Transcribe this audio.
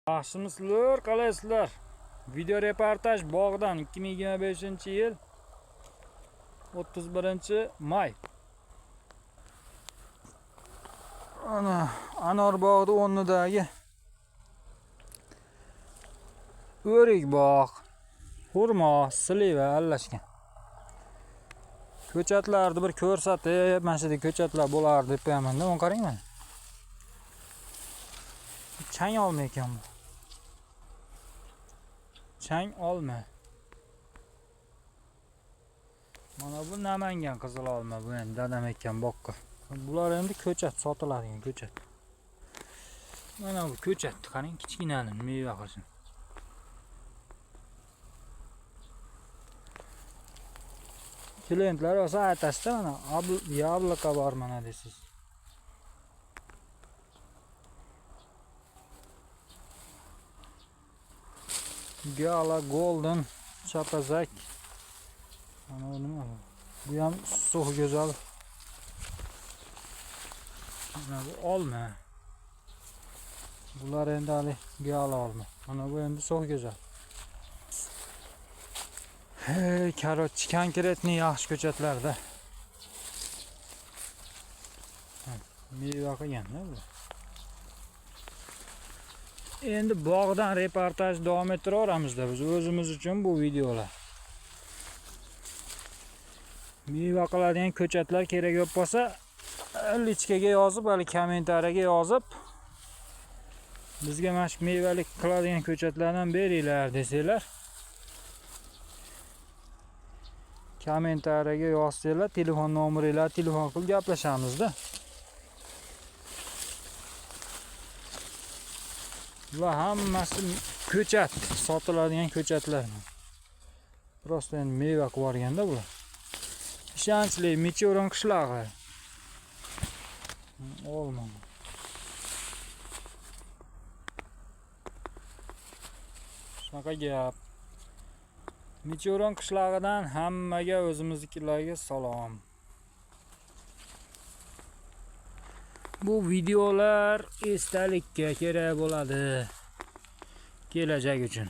Yaxshimisizlar, qalaysizlar? Video reportaj bog'dan 2025-yil 31-may. Ana Anor bog'da o'rnidagi o'rik bog', xurmo, sliva aralashgan. Ko'chatlarni bir ko'rsatib, mana shu ko'chatlar bo'lar deb qo'yaman-da, o'n qarang mana. Chang olma ekan bu. Chang olma. Mana bu Namangan qizil olma, bu endi dadam ekkan boqqa. Bular endi ko'chat sotiladigan ko'chat. Mana bu ko'chat, qarang, kichkinani meva qilsin. Klientlar olsa aytasizda, mana yabloko bor mana deysiz. Gala Golden Chapazak. Ana nima bu? Bu ham so'x go'zal. Mana bu olma. Bular endi hali gala olma. Mana bu endi so'x go'zal. Hey, karotchi konkretni yaxshi ko'chatlarda. Meva qilganda bu. Endi bog'dan reportaj davom ettiraveramizda biz o'zimiz uchun bu videolar. Meva qiladigan ko'chatlar kerak bo'lsa, lichkaga yozib, hali kommentariyaga yozib, bizga mana shu mevalik qiladigan ko'chatlardan beringlar desanglar, kommentariyaga yozsanglar, telefon nomeringlarni telefon qilib gaplashamizda. Va hammasi ko'chat, sotiladigan ko'chatlar. Prosta endi meva qilib yuborganda bular. Ishonchli Micho'ron qishlog'i. Olma. Shunaqa gap. Micho'ron qishlog'idan hammaga o'zimiznikilarga salom. Bu videolar esdalikka kerak bo'ladi. Kelajak uchun.